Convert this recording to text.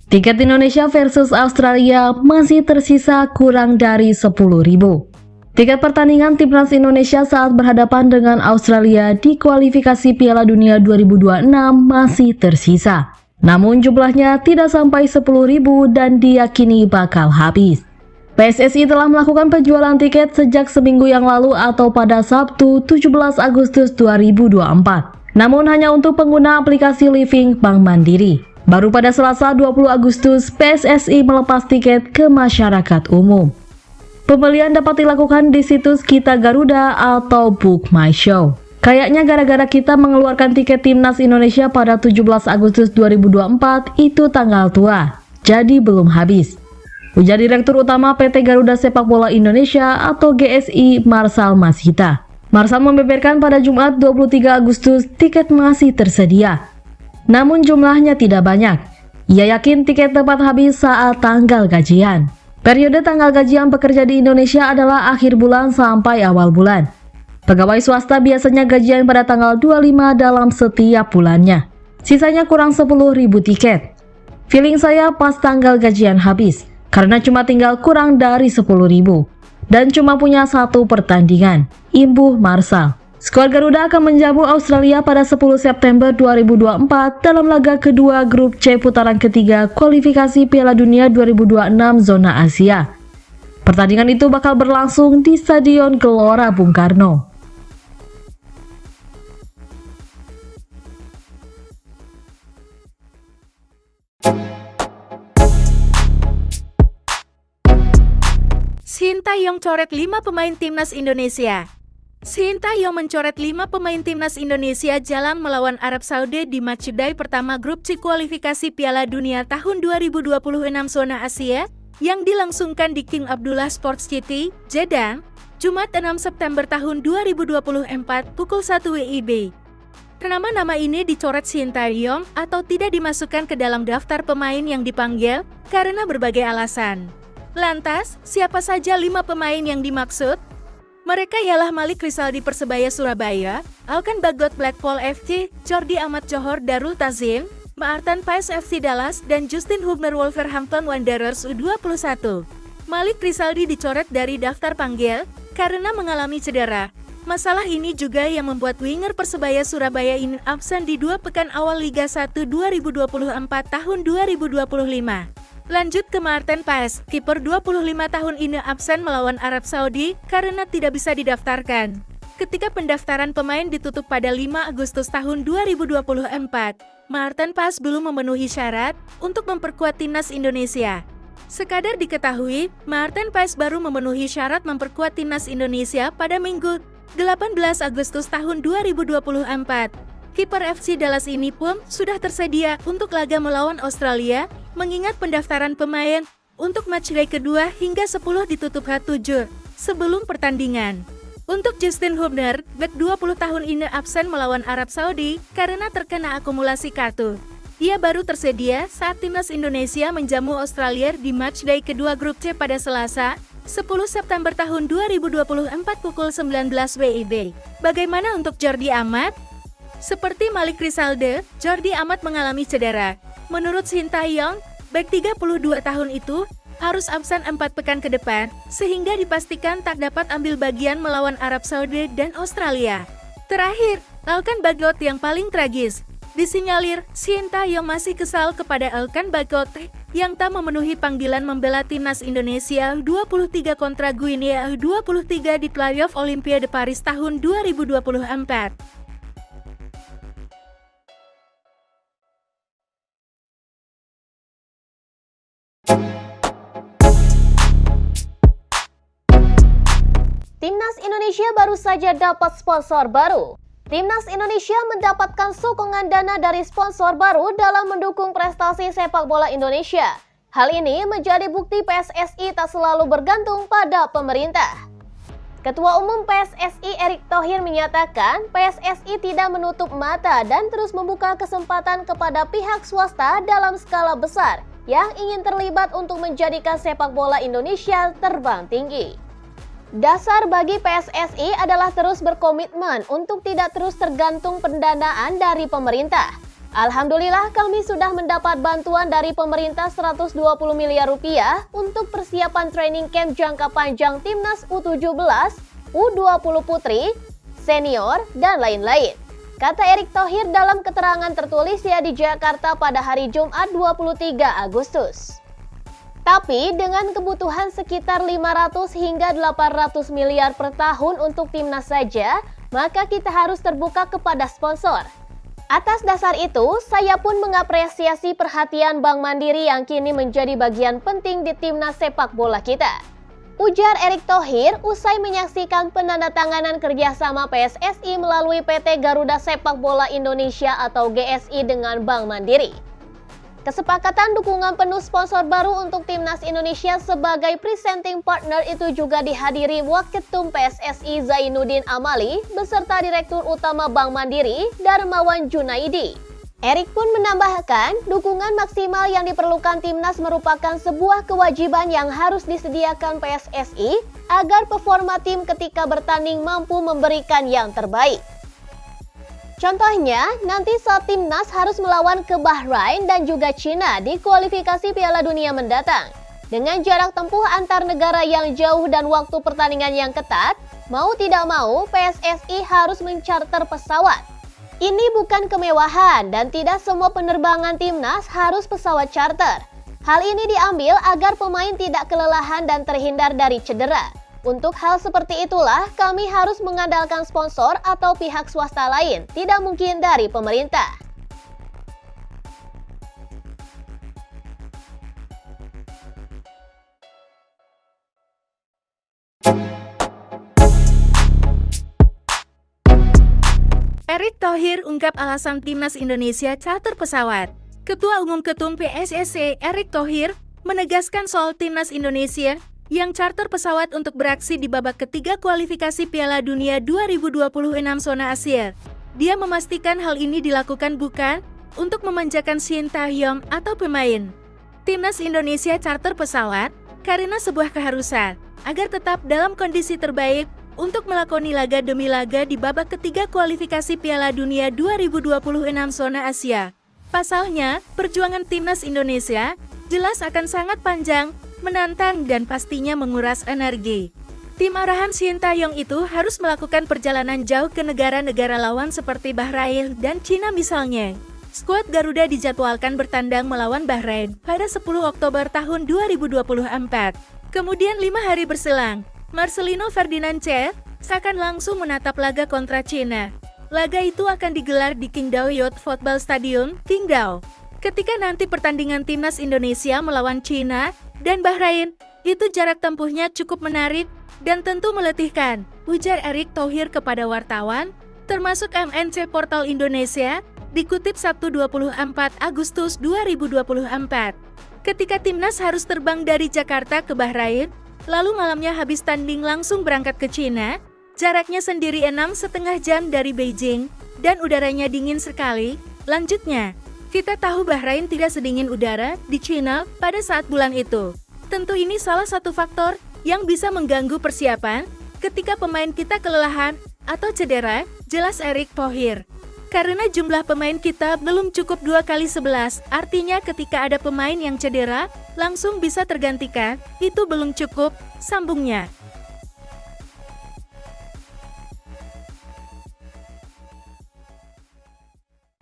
Tiket Indonesia versus Australia masih tersisa kurang dari 10.000. Tiket pertandingan Timnas Indonesia saat berhadapan dengan Australia di kualifikasi Piala Dunia 2026 masih tersisa. Namun jumlahnya tidak sampai 10.000 dan diyakini bakal habis. PSSI telah melakukan penjualan tiket sejak seminggu yang lalu atau pada Sabtu 17 Agustus 2024. Namun hanya untuk pengguna aplikasi Living Bank Mandiri. Baru pada Selasa 20 Agustus, PSSI melepas tiket ke masyarakat umum. Pembelian dapat dilakukan di situs Kita Garuda atau Book My Show. Kayaknya gara-gara kita mengeluarkan tiket Timnas Indonesia pada 17 Agustus 2024 itu tanggal tua, jadi belum habis. Ujar Direktur Utama PT Garuda Sepak Bola Indonesia atau GSI Marsal Masita. Marsal membeberkan pada Jumat 23 Agustus tiket masih tersedia. Namun jumlahnya tidak banyak. Ia yakin tiket tepat habis saat tanggal gajian. Periode tanggal gajian pekerja di Indonesia adalah akhir bulan sampai awal bulan. Pegawai swasta biasanya gajian pada tanggal 25 dalam setiap bulannya. Sisanya kurang 10.000 tiket. Feeling saya pas tanggal gajian habis, karena cuma tinggal kurang dari 10.000. Dan cuma punya satu pertandingan, imbuh Marsal. Skuad Garuda akan menjamu Australia pada 10 September 2024 dalam laga kedua grup C putaran ketiga kualifikasi Piala Dunia 2026 zona Asia. Pertandingan itu bakal berlangsung di Stadion Gelora Bung Karno. Sintayong coret 5 pemain Timnas Indonesia. Sintayong mencoret 5 pemain Timnas Indonesia jalan melawan Arab Saudi di matchday pertama grup C kualifikasi Piala Dunia tahun 2026 zona Asia yang dilangsungkan di King Abdullah Sports City, Jeddah, Jumat 6 September tahun 2024 pukul 1 WIB. Nama-nama ini dicoret Sintayong atau tidak dimasukkan ke dalam daftar pemain yang dipanggil karena berbagai alasan. Lantas, siapa saja 5 pemain yang dimaksud? Mereka ialah Malik Rizaldi Persebaya Surabaya, Alkan Bagot Blackpool FC, Jordi Amat Johor Darul Tazim, Maarten Paes FC Dallas, dan Justin Hubner Wolverhampton Wanderers U21. Malik Rizaldi dicoret dari daftar panggil karena mengalami cedera. Masalah ini juga yang membuat winger Persebaya Surabaya ini absen di 2 pekan awal Liga 1 2024 tahun 2025. Lanjut ke Maarten Paes, kiper 25 tahun ini absen melawan Arab Saudi karena tidak bisa didaftarkan. Ketika pendaftaran pemain ditutup pada 5 Agustus tahun 2024, Maarten Paes belum memenuhi syarat untuk memperkuat Timnas Indonesia. Sekadar diketahui, Maarten Paes baru memenuhi syarat memperkuat Timnas Indonesia pada Minggu 18 Agustus tahun 2024. Kiper FC Dallas ini pun sudah tersedia untuk laga melawan Australia, mengingat pendaftaran pemain untuk matchday kedua hingga 10 ditutup H7 sebelum pertandingan. Untuk Justin Hubner, bek 20 tahun ini absen melawan Arab Saudi karena terkena akumulasi kartu. Ia baru tersedia saat Timnas Indonesia menjamu Australia di matchday kedua grup C pada Selasa, 10 September tahun 2024 pukul 19 WIB. Bagaimana untuk Jordi Amat? Seperti Malik Rizaldi, Jordi Amat mengalami cedera. Menurut Sintayong, bek 32 tahun itu harus absen 4 pekan ke depan, sehingga dipastikan tak dapat ambil bagian melawan Arab Saudi dan Australia. Terakhir, Alkan Bagot yang paling tragis. Disinyalir, Sintayong masih kesal kepada Alkan Bagot yang tak memenuhi panggilan membela Timnas Indonesia 23 kontra Guinea 23 di playoff Olimpiade Paris tahun 2024. Timnas Indonesia baru saja dapat sponsor baru. Timnas Indonesia mendapatkan sokongan dana dari sponsor baru dalam mendukung prestasi sepak bola Indonesia. Hal ini menjadi bukti PSSI tak selalu bergantung pada pemerintah. Ketua Umum PSSI Erick Thohir menyatakan PSSI tidak menutup mata dan terus membuka kesempatan kepada pihak swasta dalam skala besar yang ingin terlibat untuk menjadikan sepak bola Indonesia terbang tinggi. Dasar bagi PSSI adalah terus berkomitmen untuk tidak terus tergantung pendanaan dari pemerintah. Alhamdulillah kami sudah mendapat bantuan dari pemerintah 120 miliar rupiah untuk persiapan training camp jangka panjang Timnas U17, U20 Putri, Senior, dan lain-lain. Kata Erick Thohir dalam keterangan tertulisnya di Jakarta pada hari Jumat 23 Agustus. Tapi dengan kebutuhan sekitar 500 hingga 800 miliar per tahun untuk timnas saja, maka kita harus terbuka kepada sponsor. Atas dasar itu, saya pun mengapresiasi perhatian Bank Mandiri yang kini menjadi bagian penting di timnas sepak bola kita. Ujar Erick Thohir usai menyaksikan penandatanganan kerjasama PSSI melalui PT Garuda Sepak Bola Indonesia atau GSI dengan Bank Mandiri. Kesepakatan dukungan penuh sponsor baru untuk Timnas Indonesia sebagai presenting partner itu juga dihadiri Waketum PSSI Zainuddin Amali beserta Direktur Utama Bank Mandiri Darmawan Junaidi. Erick pun menambahkan, dukungan maksimal yang diperlukan Timnas merupakan sebuah kewajiban yang harus disediakan PSSI agar performa tim ketika bertanding mampu memberikan yang terbaik. Contohnya, nanti saat Timnas harus melawan ke Bahrain dan juga Cina di kualifikasi Piala Dunia mendatang. Dengan jarak tempuh antar negara yang jauh dan waktu pertandingan yang ketat, mau tidak mau PSSI harus mencharter pesawat. Ini bukan kemewahan dan tidak semua penerbangan Timnas harus pesawat charter. Hal ini diambil agar pemain tidak kelelahan dan terhindar dari cedera. Untuk hal seperti itulah kami harus mengandalkan sponsor atau pihak swasta lain, tidak mungkin dari pemerintah. Erick Thohir ungkap alasan Timnas Indonesia charter pesawat. Ketua Umum Ketum PSSI Erick Thohir menegaskan soal Timnas Indonesia yang charter pesawat untuk beraksi di babak ketiga kualifikasi Piala Dunia 2026 zona Asia. Dia memastikan hal ini dilakukan bukan untuk memanjakan Shin Tae-yong atau pemain. Timnas Indonesia charter pesawat karena sebuah keharusan agar tetap dalam kondisi terbaik untuk melakoni laga demi laga di babak ketiga kualifikasi Piala Dunia 2026 zona Asia. Pasalnya, perjuangan Timnas Indonesia jelas akan sangat panjang, menantang dan pastinya menguras energi. Tim arahan Shin Tae-yong itu harus melakukan perjalanan jauh ke negara-negara lawan seperti Bahrain dan Cina misalnya. Skuad Garuda dijadwalkan bertandang melawan Bahrain pada 10 Oktober tahun 2024. Kemudian 5 hari berselang, Marcelino Ferdinand akan langsung menatap laga kontra Cina. Laga itu akan digelar di Qingdao Youth Football Stadium, Qingdao. Ketika nanti pertandingan Timnas Indonesia melawan Cina dan Bahrain, itu jarak tempuhnya cukup menarik dan tentu meletihkan, ujar Erick Thohir kepada wartawan, termasuk MNC Portal Indonesia, dikutip Sabtu 24 Agustus 2024. Ketika Timnas harus terbang dari Jakarta ke Bahrain, lalu malamnya habis tanding langsung berangkat ke Cina, jaraknya sendiri 6,5 jam dari Beijing, dan udaranya dingin sekali. Lanjutnya, kita tahu Bahrain tidak sedingin udara di Cina pada saat bulan itu. Tentu ini salah satu faktor yang bisa mengganggu persiapan ketika pemain kita kelelahan atau cedera, jelas Erick Thohir. Karena jumlah pemain kita belum cukup 2x11, artinya ketika ada pemain yang cedera, langsung bisa tergantikan, itu belum cukup, sambungnya.